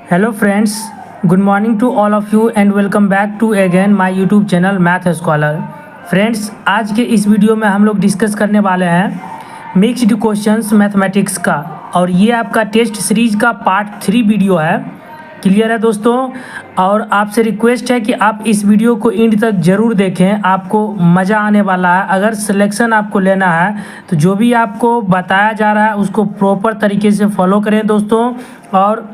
Hello friends, good morning to all of you and welcome back to again my YouTube channel math scholar. Friends, आज के इस video में हम लोग discuss करने वाले हैं मिक्स्ड क्वेश्चंस मैथमेटिक्स का, और ये आपका टेस्ट सीरीज का पार्ट 3 वीडियो है। क्लियर है दोस्तों? और आपसे रिक्वेस्ट है कि आप इस वीडियो को एंड तक ज़रूर देखें, आपको मज़ा आने वाला है। अगर सिलेक्शन आपको लेना है तो जो भी आपको बताया जा रहा है उसको प्रॉपर तरीके से फॉलो करें दोस्तों, और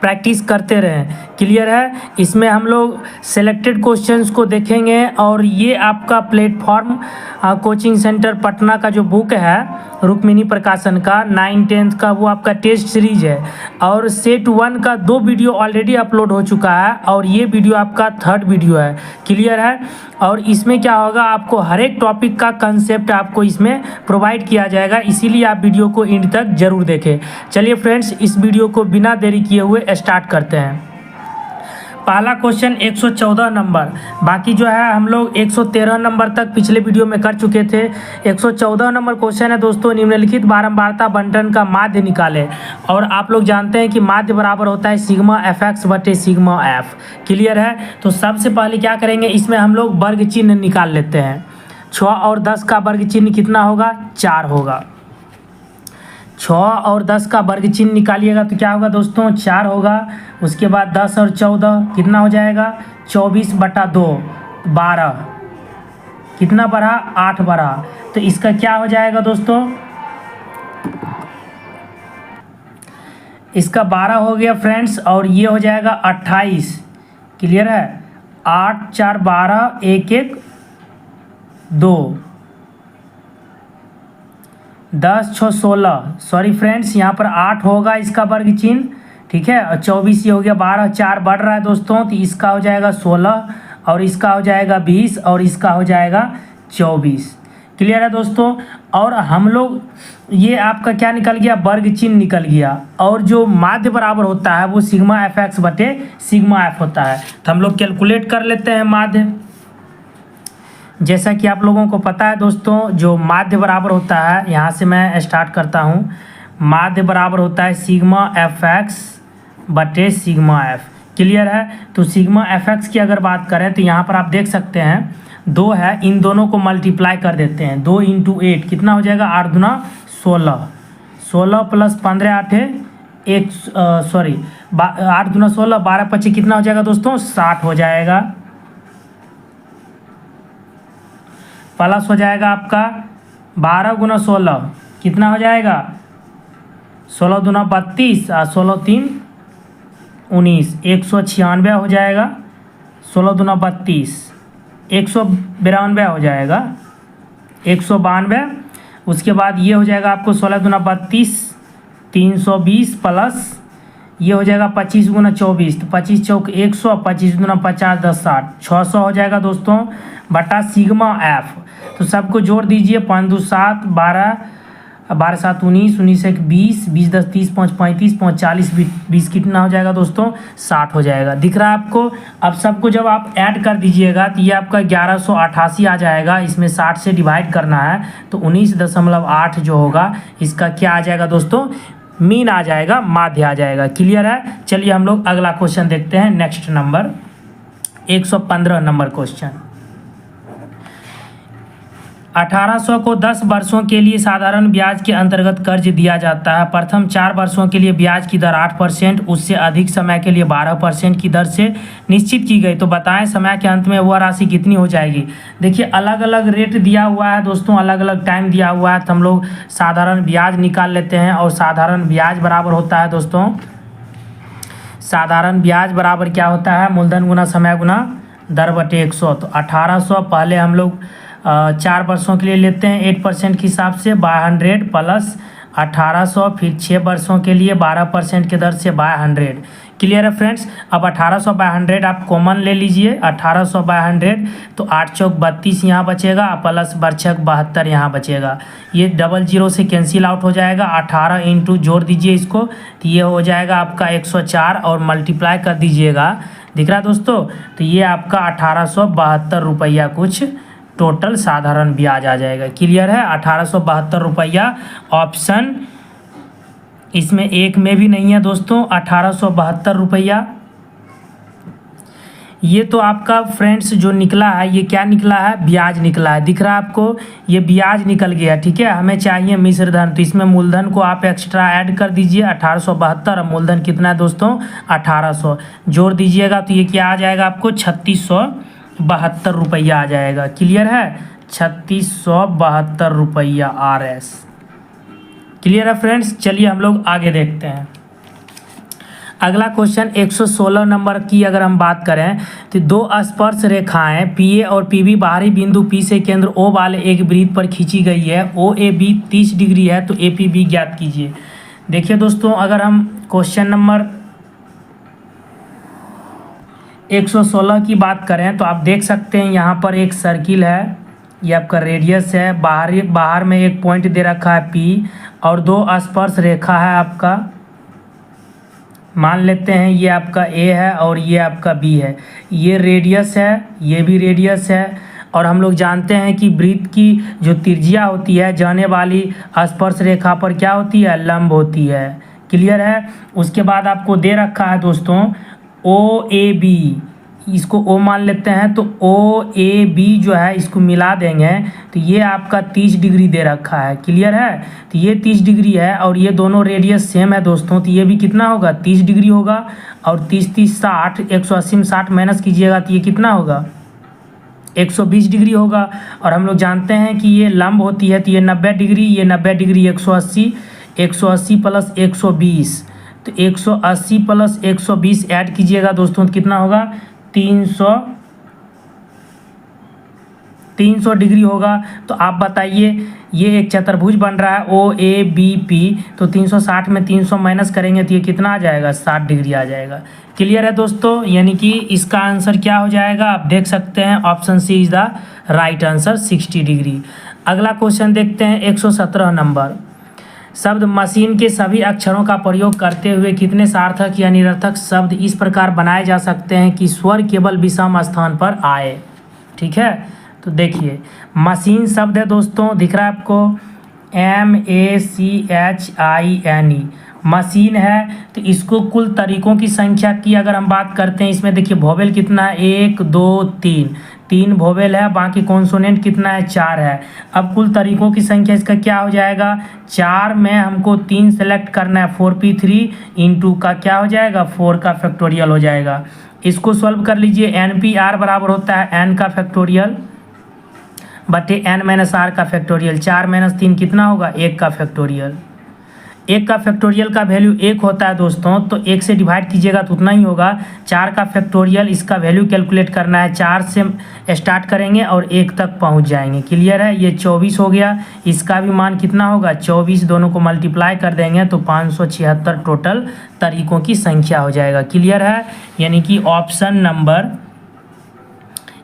प्रैक्टिस करते रहें। क्लियर है? इसमें हम लोग सेलेक्टेड क्वेश्चंस को देखेंगे, और ये आपका प्लेटफॉर्म कोचिंग सेंटर पटना का जो बुक है रुक्मिणी प्रकाशन का 9-10 का, वो आपका टेस्ट सीरीज है। और सेट 1 का 2 वीडियो ऑलरेडी अपलोड हो चुका है, और ये वीडियो आपका 3rd वीडियो है। क्लियर है? और इसमें क्या होगा, आपको हर एक टॉपिक का कंसेप्ट आपको इसमें प्रोवाइड किया जाएगा, इसीलिए आप वीडियो को एंड तक ज़रूर देखें। चलिए फ्रेंड्स, इस वीडियो को बिना देरी किए हुए स्टार्ट करते हैं। पहला क्वेश्चन 114 नंबर, बाकी जो है हम लोग 113 नंबर तक पिछले वीडियो में कर चुके थे। 114 नंबर क्वेश्चन है दोस्तों, निम्नलिखित बारंबारता बंटन का माध्य निकाले। और आप लोग जानते हैं कि माध्य बराबर होता है सिग्मा fx बटे सिग्मा f। क्लियर है? तो सबसे पहले क्या करेंगे, इसमें हम लोग वर्ग चिन्ह निकाल लेते हैं। 6 और 10 का वर्ग चिन्ह कितना होगा? 4 होगा। 6 और 10 का वर्ग चिन्ह निकालिएगा तो क्या होगा दोस्तों? 4 होगा। उसके बाद 10 और 14 कितना हो जाएगा? 24/2 12। कितना बढ़ा? 8 बढ़ा। तो इसका क्या हो जाएगा दोस्तों? इसका 12 हो गया फ्रेंड्स, और ये हो जाएगा 28। क्लियर है? 8 4 12 1 1 2 10 6 16। सॉरी फ्रेंड्स, यहाँ पर 8 होगा इसका वर्ग चिन्ह, ठीक है। और 24 ये हो गया 12, 4 बढ़ रहा है दोस्तों, तो इसका हो जाएगा 16, और इसका हो जाएगा 20, और इसका हो जाएगा 24। क्लियर है दोस्तों? और हम लोग ये आपका क्या निकल गया? वर्ग चिन्ह निकल गया। और जो माध्य बराबर होता है वो सिग्मा fx बटे सिग्मा f होता है। तो हम लोग कैलकुलेट कर लेते हैं माध्य। जैसा कि आप लोगों को पता है दोस्तों, जो माध्य बराबर होता है, यहाँ से मैं स्टार्ट करता हूँ। माध्य बराबर होता है सिग्मा fx बटे सिग्मा f। क्लियर है? तो सिग्मा fx की अगर बात करें तो यहाँ पर आप देख सकते हैं 2 है, इन दोनों को मल्टीप्लाई कर देते हैं। 2 × 8 कितना हो जाएगा? 8 दूना 16। 16 + 15 8 1 सॉरी 8 दूना 16 12 25 कितना हो जाएगा दोस्तों? 60 हो जाएगा। प्लस हो जाएगा आपका 12 × 16 कितना हो जाएगा? 16 दूना 32 और 16 3 19 196 हो जाएगा। 16 दूना 32 192 हो जाएगा। 192। उसके बाद ये हो जाएगा आपको 16 दूना 32 320 प्लस ये हो जाएगा 25 × 24, तो 25 चौक 100, 25 दूना 50 10 60 600 हो जाएगा दोस्तों, बटा सिग्मा f। तो सबको जोड़ दीजिए। 5 2 7 12 12 7 19 19 1 20 20 10 30 5 35 5 40 20 कितना हो जाएगा दोस्तों? 60 हो जाएगा। दिख रहा है आपको? अब सबको जब आप ऐड कर दीजिएगा तो ये आपका 1188 आ जाएगा। इसमें 60 से डिवाइड करना है, तो 19.8 जो होगा इसका क्या आ जाएगा दोस्तों? मीन आ जाएगा, माध्य आ जाएगा। क्लियर है? चलिए हम लोग अगला क्वेश्चन देखते हैं। Next number 115 number question. 1800 को 10 वर्षों के लिए साधारण ब्याज के अंतर्गत कर्ज दिया जाता है। प्रथम 4 वर्षों के लिए ब्याज की दर 8%, उससे अधिक समय के लिए 12% की दर से निश्चित की गई। तो बताएं समय के अंत में वह राशि कितनी हो जाएगी। देखिए, अलग अलग रेट दिया हुआ है दोस्तों, अलग अलग टाइम दिया हुआ है, तो हम लोग साधारण ब्याज निकाल लेते हैं। और साधारण ब्याज बराबर होता है दोस्तों, साधारण ब्याज बराबर क्या होता है? मूलधन गुना समय गुना दर बटे 100। तो 1800 पहले हम लोग 4 वर्षों के लिए लेते हैं 8% के हिसाब से 100 प्लस 1800, फिर 6 वर्षों के लिए 12% के दर से 100। क्लियर है फ्रेंड्स? अब 1800/100 आप कॉमन ले लीजिए। 1800/100 तो 8 चौक 32 यहाँ बचेगा, प्लस 72 यहाँ बचेगा। ये डबल जीरो से कैंसिल आउट हो जाएगा। 18 × जोड़ दीजिए इसको, तो ये हो जाएगा आपका 104, और मल्टीप्लाई कर दीजिएगा। दिख रहा है दोस्तों? तो ये आपका 1872 रुपया कुछ टोटल साधारण ब्याज आ जाएगा। क्लियर है? 1872 रुपया ऑप्शन इसमें एक में भी नहीं है दोस्तों 1872 रुपया। ये तो आपका फ्रेंड्स जो निकला है ये क्या निकला है, ब्याज निकला है। दिख रहा है आपको, ये ब्याज निकल गया। ठीक है, हमें चाहिए मिश्र धन, तो इसमें मूलधन को आप एक्स्ट्रा ऐड कर दीजिए 1872। और मूलधन कितना है दोस्तों 1800, जोड़ दीजिएगा तो ये क्या आ जाएगा आपको 3672 रुपया आ जाएगा। क्लियर है, 3672 रुपया RS। क्लियर है फ्रेंड्स, चलिए हम लोग आगे देखते हैं। अगला क्वेश्चन 116 नंबर की अगर हम बात करें तो दो स्पर्श रेखाएं PA और PB बाहरी बिंदु P से केंद्र O वाले एक वृत्त पर खींची गई है। OAB 30 डिग्री है तो APB ज्ञात कीजिए। देखिए दोस्तों, अगर हम क्वेश्चन नंबर 116 की बात करें तो आप देख सकते हैं यहाँ पर एक सर्किल है, ये आपका रेडियस है, बाहर में एक पॉइंट दे रखा है P और दो स्पर्श रेखा है आपका, मान लेते हैं ये आपका A है और ये आपका B है। ये रेडियस है, ये भी रेडियस है। और हम लोग जानते हैं कि वृत्त की जो त्रिज्या होती है जाने वाली स्पर्श रेखा पर क्या होती है, लंब होती है। क्लियर है। उसके बाद आपको दे रखा है दोस्तों OAB, इसको O मान लेते हैं तो OAB जो है इसको मिला देंगे तो ये आपका 30 डिग्री दे रखा है। क्लियर है, तो ये 30 डिग्री है और ये दोनों रेडियस सेम है दोस्तों, तो ये भी कितना होगा 30 डिग्री होगा। और 30 30 60, 180 में 60 माइनस कीजिएगा तो ये कितना होगा 120 डिग्री होगा। और हम लोग जानते हैं कि ये लंब होती है तो ये 90 डिग्री, ये 90 डिग्री 180, 180 प्लस 120, तो 180 प्लस 120 ऐड कीजिएगा दोस्तों तो कितना होगा 300 डिग्री होगा। तो आप बताइए, ये एक चतुर्भुज बन रहा है OABP, तो 360 में 300 माइनस करेंगे तो ये कितना आ जाएगा 60 डिग्री आ जाएगा। क्लियर है दोस्तों, यानी कि इसका आंसर क्या हो जाएगा आप देख सकते हैं, option C is the right answer 60 degree. अगला क्वेश्चन देखते हैं 117 नंबर। शब्द मशीन के सभी अक्षरों का प्रयोग करते हुए कितने सार्थक या निरर्थक शब्द इस प्रकार बनाए जा सकते हैं कि स्वर केवल विषम स्थान पर आए। ठीक है, तो देखिए मशीन शब्द है दोस्तों, दिख रहा है आपको MACHINE, मशीन है। तो इसको कुल तरीकों की संख्या की अगर हम बात करते हैं, इसमें देखिए वोवेल कितना है 1 2 3, 3 वोवेल है, बाकी कॉन्सोनेंट कितना है 4 है। अब कुल तरीकों की संख्या इसका क्या हो जाएगा, 4 में हमको 3 सेलेक्ट करना है, 4p3 इंटू का क्या हो जाएगा 4 का फैक्टोरियल हो जाएगा। इसको सॉल्व कर लीजिए, NPR बराबर होता है n का फैक्टोरियल बटे n माइनस r का फैक्टोरियल। 4 माइनस 3 कितना होगा 1 का फैक्टोरियल। 1 का फैक्टोरियल का वैल्यू 1 होता है दोस्तों, तो 1 से डिवाइड कीजिएगा तो उतना ही होगा। 4 का फैक्टोरियल इसका वैल्यू कैलकुलेट करना है, 4 से स्टार्ट करेंगे और 1 तक पहुंच जाएंगे। क्लियर है, ये 24 हो गया, इसका भी मान कितना होगा 24, दोनों को मल्टीप्लाई कर देंगे तो 576 टोटल तरीकों की संख्या हो जाएगा। क्लियर है, यानी कि ऑप्शन नंबर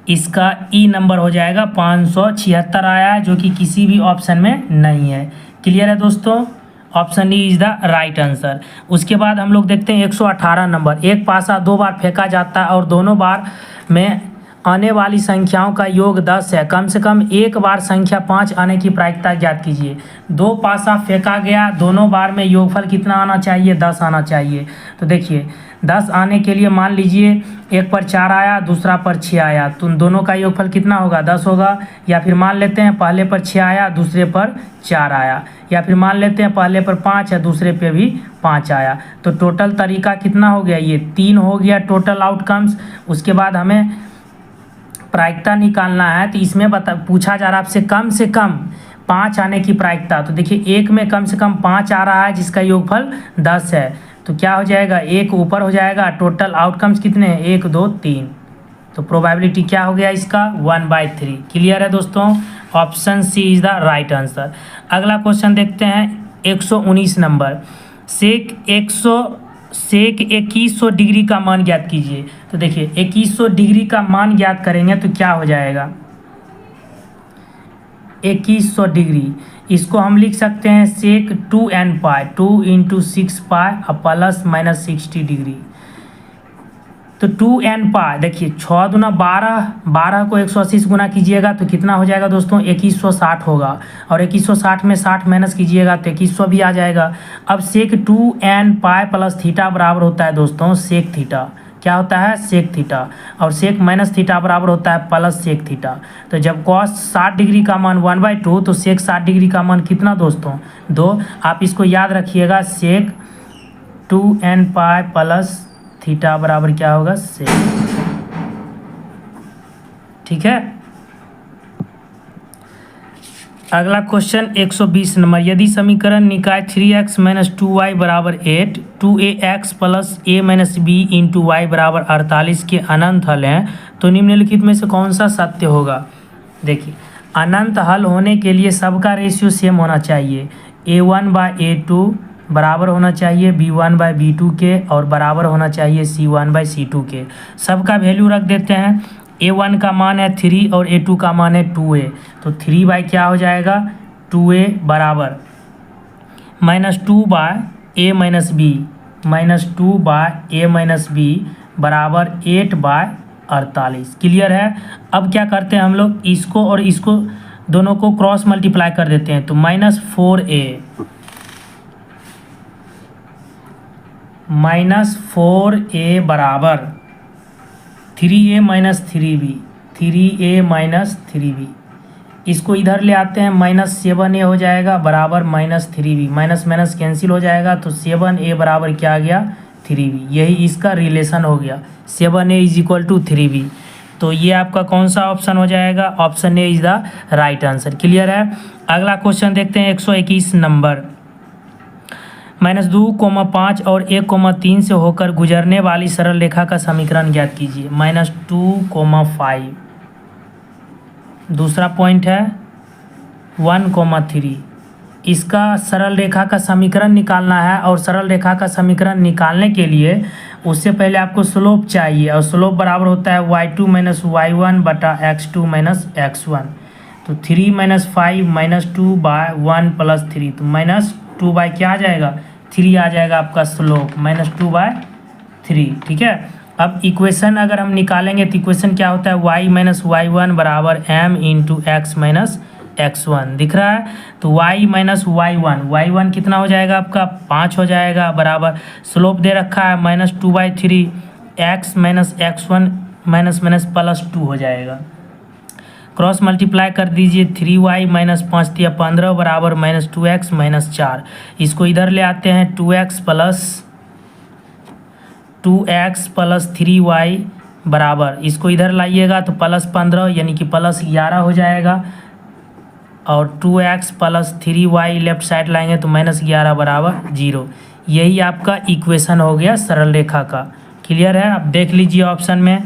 इसका ई नंबर हो जाएगा 576 आया है, जो कि किसी भी ऑप्शन में नहीं है। क्लियर है दोस्तों, option E is the right answer. उसके बाद हम लोग देखते हैं 118 नंबर। एक पासा 2 बार फेंका जाता है और दोनों बार में आने वाली संख्याओं का योग 10 है। कम से कम एक बार संख्या 5 आने की प्रायिकता ज्ञात कीजिए। 2 पासा फेंका गया, दोनों बार में योगफल कितना आना चाहिए 10 आना चाहिए। तो देखिए 10 आने के लिए मान लीजिए एक पर 4 आया, दूसरा पर 6 आया, तो उन दोनों का योगफल कितना होगा 10 होगा। या फिर मान लेते हैं पहले पर 6 आया, दूसरे पर 4 आया, या फिर मान लेते हैं पहले पर 5 है, दूसरे पे भी 5 आया। तो टोटल तरीका कितना हो गया, ये 3 हो गया टोटल आउटकम्स। उसके बाद हमें प्रायिकता निकालना है, तो इसमें पूछा जा रहा है आपसे कम 5 आने की प्रायिकता। तो देखिए एक में कम से कम 5 आ रहा है जिसका योगफल 10 है, तो क्या हो जाएगा 1 ऊपर हो जाएगा। टोटल आउटकम्स कितने हैं 1 2 3, तो प्रोबेबिलिटी क्या हो गया इसका 1/3। क्लियर है दोस्तों, option C is the right answer. अगला क्वेश्चन देखते हैं 119 नंबर। सेक 2100 डिग्री का मान ज्ञात कीजिए। तो देखिए 2100 डिग्री का मान ज्ञात करेंगे तो क्या हो जाएगा 2100 डिग्री, इसको हम लिख सकते हैं सेक 2n पाई, 2 × 6 पाई प्लस माइनस 60 डिग्री। तो 2n पाई, देखिए 6 दूना 12, 12 को 180 से गुना कीजिएगा तो कितना हो जाएगा दोस्तों, 2160 होगा। और 2160 में 60 माइनस कीजिएगा तो 2100 भी आ जाएगा। अब सेक 2n पाई प्लस थीटा बराबर होता है दोस्तों सेक थीटा। क्या होता है, सेक थीटा। और सेक माइनस थीटा बराबर होता है प्लस सेक थीटा। तो जब कॉस 60 डिग्री का मान 1/2 तो सेक 60 डिग्री का मान कितना दोस्तों, 2। आप इसको याद रखिएगा, सेक 2n पाई प्लस थीटा बराबर क्या होगा, सेक। ठीक है। अगला क्वेश्चन 120 नंबर, यदि समीकरण निकाय 3x माइनस 2y बराबर 8, 2ax plus a minus b into y बराबर 48 के अनंत हल हैं तो निम्नलिखित में से कौन सा सत्य होगा। देखिए, अनंत हल होने के लिए सबका रेशियो सेम होना चाहिए। a1/a2 बराबर होना चाहिए b1/b2 के और बराबर होना चाहिए c1/c2 के। सबका वैल्यू रख देते हैं। a1 का मान है 3 और a2 का मान है 2a, तो 3 बाई क्या हो जाएगा 2a बराबर -2/a minus b, -2/a minus b बराबर 8/48। क्लियर है। अब क्या करते हैं हम लोग, इसको और इसको दोनों को क्रॉस मल्टीप्लाई कर देते हैं तो -4a बराबर 3a minus 3b, 3a minus 3b। इसको इधर ले आते हैं, -7a हो जाएगा बराबर -3b, माइनस माइनस कैंसिल हो जाएगा तो 7a बराबर क्या आ गया 3b। यही इसका रिलेशन हो गया, 7a is equal to 3b। तो ये आपका कौन सा ऑप्शन हो जाएगा, option A is the right answer. Clear है। अगला क्वेश्चन देखते हैं 121 नंबर, -2,5 और 1,3 से होकर गुजरने वाली सरल रेखा का समीकरण ज्ञात कीजिए। -2,5। दूसरा पॉइंट है 1,3। इसका सरल रेखा का समीकरण निकालना है और सरल रेखा का समीकरण निकालने के लिए उससे पहले आपको स्लोप चाहिए और स्लोप बराबर होता है y2 माइनस y1 बटा x2 माइनस x1। तो 3 माइनस 5 -2/1 प्लस 3, तो -2 बाई क्या आ जाएगा 3 आ जाएगा आपका स्लोप, -2/3। ठीक है। अब इक्वेशन अगर हम निकालेंगे तो इक्वेशन क्या होता है, y माइनस y1 बराबर m into x minus x1। दिख रहा है। तो y माइनस y1 कितना हो जाएगा आपका 5 हो जाएगा बराबर स्लोप दे रखा है -2/3, x minus x1 minus minus +2 हो जाएगा। क्रॉस मल्टीप्लाई कर दीजिए, 3y माइनस 5 × 15 बराबर -2x माइनस 4। इसको इधर ले आते हैं 2x प्लस 3y बराबर, इसको इधर लाइएगा तो +15 यानी कि +11 हो जाएगा। और 2x plus 3y left side लाएंगे तो -11 बराबर 0। यही आपका इक्वेशन हो गया सरल रेखा का। क्लियर है। अब देख लीजिए ऑप्शन में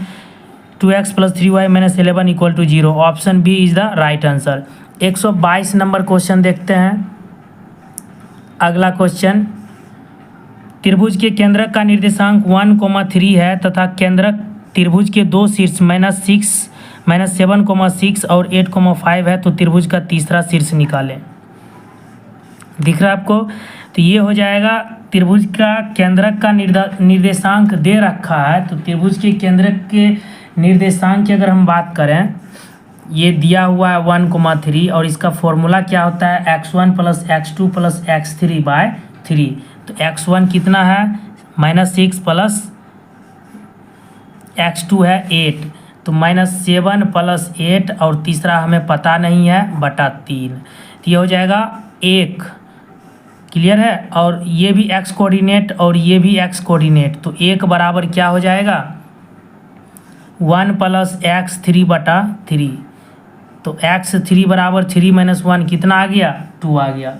2x plus 3y minus 11 equal to 0, option B is the right answer. 122 number question देखते हैं। अगला क्वेश्चन, त्रिभुज के केंद्रक का निर्देशांक 1,3 है तथा केंद्रक त्रिभुज के दो शीर्ष -7,6 और 8,5 है तो त्रिभुज का तीसरा शीर्ष निकालें। दिख रहा है आपको। तो ये हो जाएगा, त्रिभुज का केंद्रक का निर्देशांक दे रखा है। तो त्रिभुज के केंद्रक के निर्देशांक की अगर हम बात करें, ये दिया हुआ है 1,3 और इसका फॉर्मूला क्या होता है x1 plus x2 plus x3/3। तो x1 कितना है -6 प्लस x2 है 8, तो -7 प्लस 8 और तीसरा हमें पता नहीं है बटा 3, तो ये हो जाएगा 1। क्लियर है। और ये भी x कोऑर्डिनेट और ये भी x कोऑर्डिनेट, तो 1 बराबर क्या हो जाएगा 1 प्लस x3/3। तो x3 बराबर 3 माइनस 1 कितना आ गया 2 आ गया।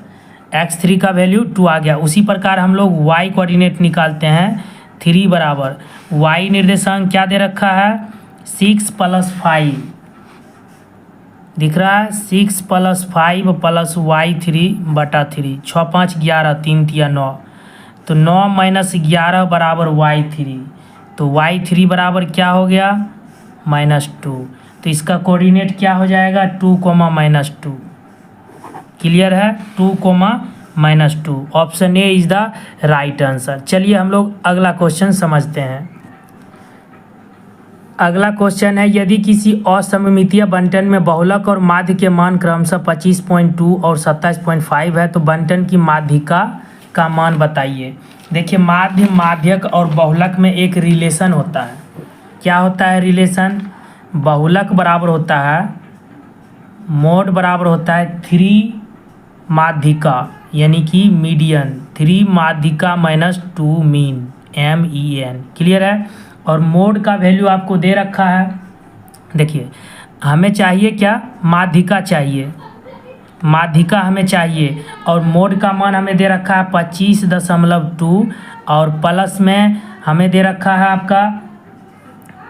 x3 का वैल्यू 2 आ गया। उसी प्रकार हम लोग y कोऑर्डिनेट निकालते हैं। 3 बराबर y निर्देशांक क्या दे रखा है 6 प्लस 5। दिख रहा है 6 प्लस 5 प्लस y3/3, 6 5 11, 3 3 9, तो 9 माइनस 11 बराबर y3। तो y3 बराबर क्या हो गया -2। तो इसका कोऑर्डिनेट क्या हो जाएगा 2, -2। क्लियर है। 2, -2, option A is the right answer. चलिए हम लोग अगला क्वेश्चन समझते हैं। अगला क्वेश्चन है, यदि किसी असममितीय बंटन में बहुलक और माध्य के मान क्रमशः 25.2 और 27.5 है तो बंटन की माध्यिका का मान बताइए। देखिए, माध्य, माध्यक और बहुलक में एक रिलेशन होता है। क्या होता है रिलेशन? बहुलक बराबर होता है, मोड बराबर होता है 3 माध्यिका यानी कि मीडियन, 3 माध्यिका माइनस 2 मीन, MEN। क्लियर है? और मोड का वैल्यू आपको दे रखा है। देखिए, हमें चाहिए क्या? माध्यिका चाहिए, माध्यिका हमें चाहिए, और मोड का मान हमें दे रखा है 25.2 और प्लस में हमें दे रखा है आपका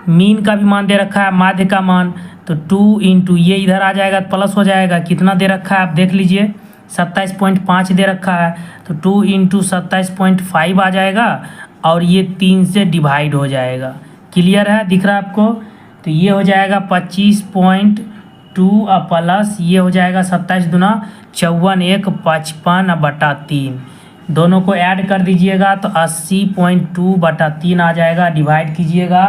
मीन का भी मान दे रखा है, माध्य का मान। तो 2 इंटू ये इधर आ जाएगा तो प्लस हो जाएगा। कितना दे रखा है आप देख लीजिए, 27.5 दे रखा है, तो 2 इंटू 27.5 आ जाएगा और ये 3 से डिवाइड हो जाएगा। क्लियर है? दिख रहा है आपको? तो ये हो जाएगा 25.2 और प्लस ये हो जाएगा 27 दूना 54, 1 55/3। दोनों को ऐड कर दीजिएगा तो 80.2/3 आ जाएगा। डिवाइड कीजिएगा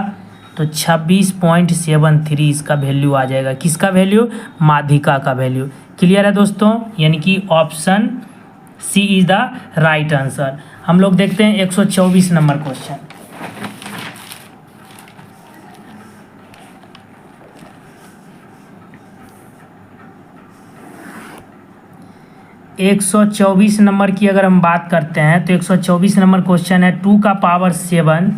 तो 26.73 इसका वैल्यू आ जाएगा। किसका वैल्यू? माध्यिका का वैल्यू। क्लियर है दोस्तों? यानी कि option C is the right answer. हम लोग देखते हैं 124 नंबर क्वेश्चन। एक 124 नंबर की अगर हम बात करते हैं तो 124 नंबर क्वेश्चन है 2 का पावर 7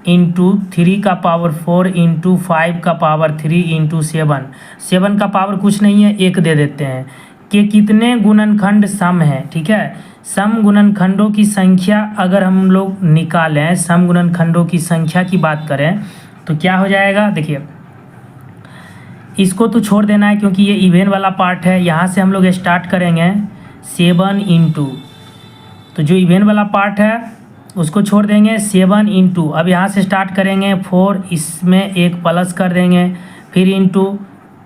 इंटू 3 का पावर 4 इंटू 5 का पावर 3 इंटू 7 का पावर कुछ नहीं है, 1 दे देते हैं, कि कितने गुणनखंड सम है। ठीक है, सम गुणनखंडों की संख्या अगर हम लोग निकालें, सम गुणनखंडों की संख्या की बात करें तो क्या हो जाएगा? देखिए, इसको तो छोड़ देना है क्योंकि ये इवेन वाला पार्ट है। यहाँ से हम लोग स्टार्ट करेंगे 7 इंटू, तो जो इवेन वाला पार्ट है उसको छोड़ देंगे, 7 इंटू, अब यहाँ से स्टार्ट करेंगे 4, इसमें एक प्लस कर देंगे, फिर इंटू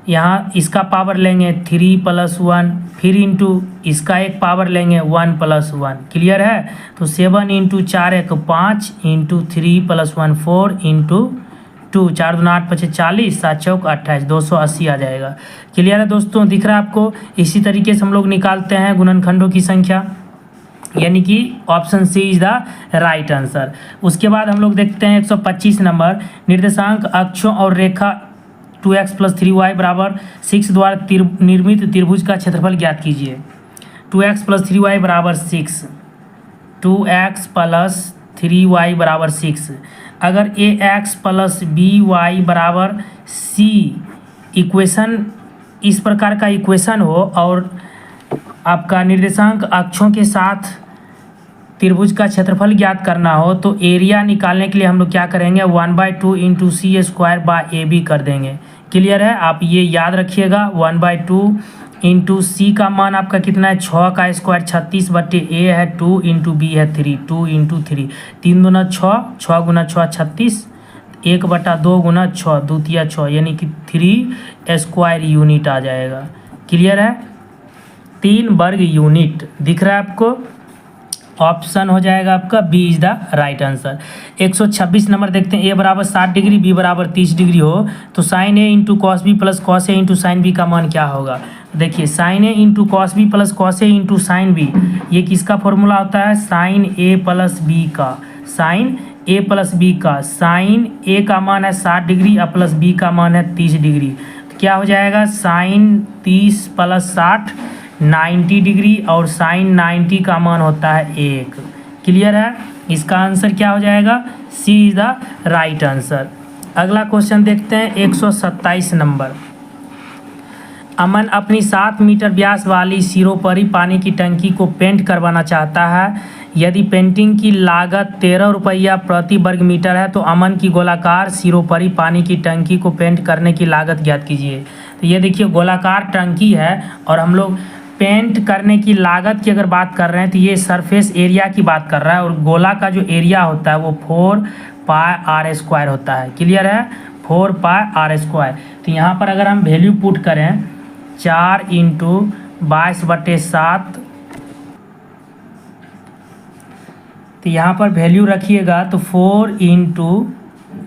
यहाँ इसका पावर लेंगे 3 + 1, फिर इंटू इसका एक पावर लेंगे 1 + 1। क्लियर है? तो 7 इंटू 4 1 5 इंटू 3 + 1 4 इंटू 2, 4 दूना 8 × 40, 7 चौक 28, 280 आ जाएगा। क्लियर है दोस्तों? दिख रहा है आपको? इसी तरीके से हम लोग निकालते हैं गुणनखंडों की संख्या, यानी कि option C is the right answer. उसके बाद हम लोग देखते हैं 125 नंबर, निर्देशांक अक्षों और रेखा 2x + 3y = 6 द्वारा निर्मित त्रिभुज का क्षेत्रफल ज्ञात कीजिए। 2x + 3y = 6, 2x + 3y = 6। अगर ax + by = c इक्वेशन, इस प्रकार का इक्वेशन हो और आपका निर्देशांक अक्षों के साथ त्रिभुज का क्षेत्रफल ज्ञात करना हो तो एरिया निकालने के लिए हम लोग क्या करेंगे? 1/2 इंटू c² कर देंगे। क्लियर है? आप ये याद रखिएगा, 1/2 इंटू सी का मान आपका कितना है? 6 का स्क्वायर 36/a है, 2 इंटू बी है 3, 2 इंटू 3, 3 दूना 6, 6 गुना 6 36, 1/2 गुना 6, 2 तिया 6, यानी कि 3 स्क्वायर यूनिट आ जाएगा। क्लियर है? 3 वर्ग यूनिट दिख रहा है आपको? ऑप्शन हो जाएगा आपका B is the right answer. 126 number देखते हैं, a = 60 डिग्री, b = 30 डिग्री हो तो sine a into cos B plus cos A into sine B का मान क्या होगा? देखिए, sine a into cos B plus cos A into sine B, ये किसका फॉर्मूला होता है? साइन a + b का, साइन a + b का। साइन a का मान है 60 डिग्री और प्लस b का मान है 30 डिग्री, तो क्या हो जाएगा? साइन 30 + 60 90 डिग्री और साइन 90 का मान होता है 1। क्लियर है? इसका आंसर क्या हो जाएगा? सी इज द राइट आंसर। अगला क्वेश्चन देखते हैं 127 नंबर। अमन अपनी 7 मीटर व्यास वाली सिरोपरी पानी की टंकी को पेंट करवाना चाहता है। यदि पेंटिंग की लागत 13 रुपया प्रति वर्ग मीटर है तो अमन की गोलाकार सिरोपरी पानी की टंकी को पेंट करने की लागत ज्ञात कीजिए। तो ये देखिए, गोलाकार टंकी है और हम लोग पेंट करने की लागत की अगर बात कर रहे हैं तो ये सरफेस एरिया की बात कर रहा है, और गोला का जो एरिया होता है वो 4πr² होता है। क्लियर है? 4πr²। तो यहाँ पर अगर हम वैल्यू पुट करें 4 इंटू 22/7, तो यहाँ पर वैल्यू रखिएगा तो 4 इंटू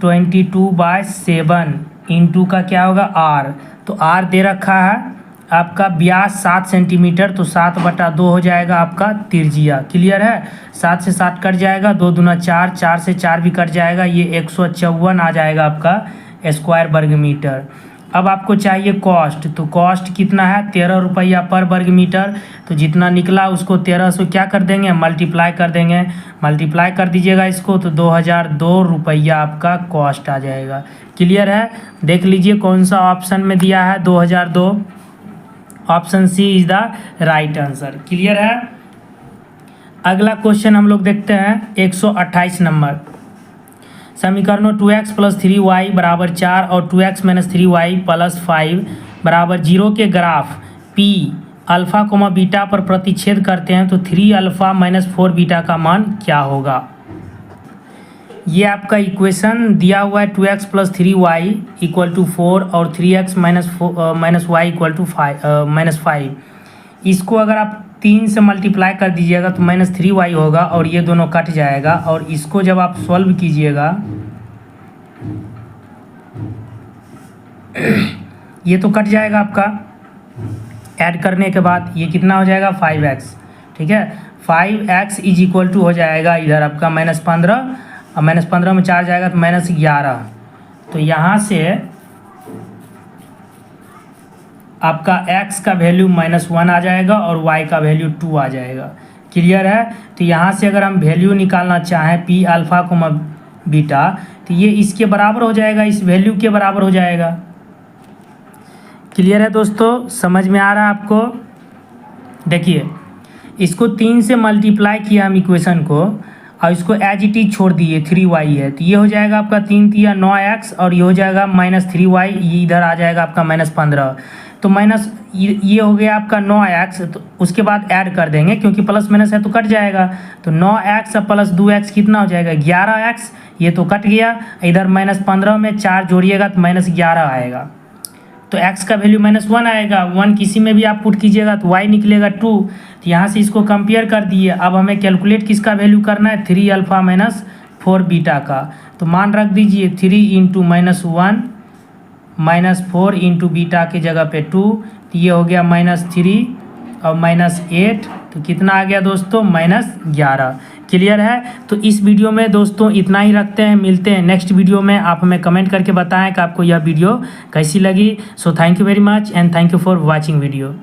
22/7 इंटू का क्या होगा आर। तो आर दे रखा है आपका व्यास 7 सेंटीमीटर, तो 7/2 हो जाएगा आपका त्रिज्या। क्लियर है। 7 से 7 कट जाएगा, 2 दूना 4, 4 से 4 भी कट जाएगा, ये 154 आ जाएगा आपका स्क्वायर वर्ग मीटर। अब आपको चाहिए कॉस्ट, तो कॉस्ट कितना है 13 रुपया पर वर्ग मीटर। तो जितना निकला उसको 13 से क्या कर देंगे मल्टीप्लाई कर देंगे, मल्टीप्लाई कर दीजिएगा इसको, तो 2002 रुपया आपका कॉस्ट आ जाएगा। क्लियर है। देख लीजिए कौन सा ऑप्शन में दिया है 2002, option C is the right answer. Clear है। अगला क्वेश्चन हम लोग देखते हैं 128 नंबर। समीकरणों 2x + 3y = 4 और 2x - 3y + 5 = 0 के ग्राफ p अल्फ़ा, बीटा पर प्रतिच्छेद करते हैं तो 3 अल्फ़ा - 4 बीटा का मान क्या होगा। ये आपका इक्वेशन दिया हुआ है 2x + 3y = 4 और 3x - y = -5। इसको अगर आप 3 से मल्टीप्लाई कर दीजिएगा तो -3y होगा और ये दोनों कट जाएगा। और इसको जब आप सॉल्व कीजिएगा ये तो कट जाएगा आपका, ऐड करने के बाद ये कितना हो जाएगा 5x। ठीक है। 5x = हो जाएगा इधर आपका -15 और -15 में 4 जाएगा तो -11। तो यहाँ से आपका x का वैल्यू -1 आ जाएगा और y का वैल्यू 2 आ जाएगा। क्लियर है। तो यहाँ से अगर हम वैल्यू निकालना चाहें p अल्फ़ा, बीटा, तो ये इसके बराबर हो जाएगा, इस वैल्यू के बराबर हो जाएगा। क्लियर है दोस्तों, समझ में आ रहा है आपको। देखिए इसको 3 से मल्टीप्लाई किया हम इक्वेशन को और इसको एज इट इज छोड़ दिए, 3y है तो ये हो जाएगा आपका 3 × 9x और ये हो जाएगा -3y, ये इधर आ जाएगा आपका -15। तो माइनस ये हो गया आपका 9x, तो उसके बाद ऐड कर देंगे क्योंकि प्लस माइनस है तो कट जाएगा। तो 9x + 2x कितना हो जाएगा 11x, ये तो कट गया। इधर -15 में 4 जोड़िएगा तो -11 आएगा। तो x का वैल्यू -1 आएगा, 1 किसी में भी आप पुट कीजिएगा तो y निकलेगा 2। तो यहाँ से इसको कंपेयर कर दिए। अब हमें कैलकुलेट किसका वैल्यू करना है 3 अल्फ़ा - 4 बीटा का। तो मान रख दीजिए 3 × -1 -4 इंटू बीटा की जगह पे 2, तो ये हो गया -3 और -8, तो कितना आ गया दोस्तों -11। क्लियर है। तो इस वीडियो में दोस्तों इतना ही रखते हैं, मिलते हैं नेक्स्ट वीडियो में। आप हमें कमेंट करके बताएं कि आपको यह वीडियो कैसी लगी। So thank you very much and thank you for watching video.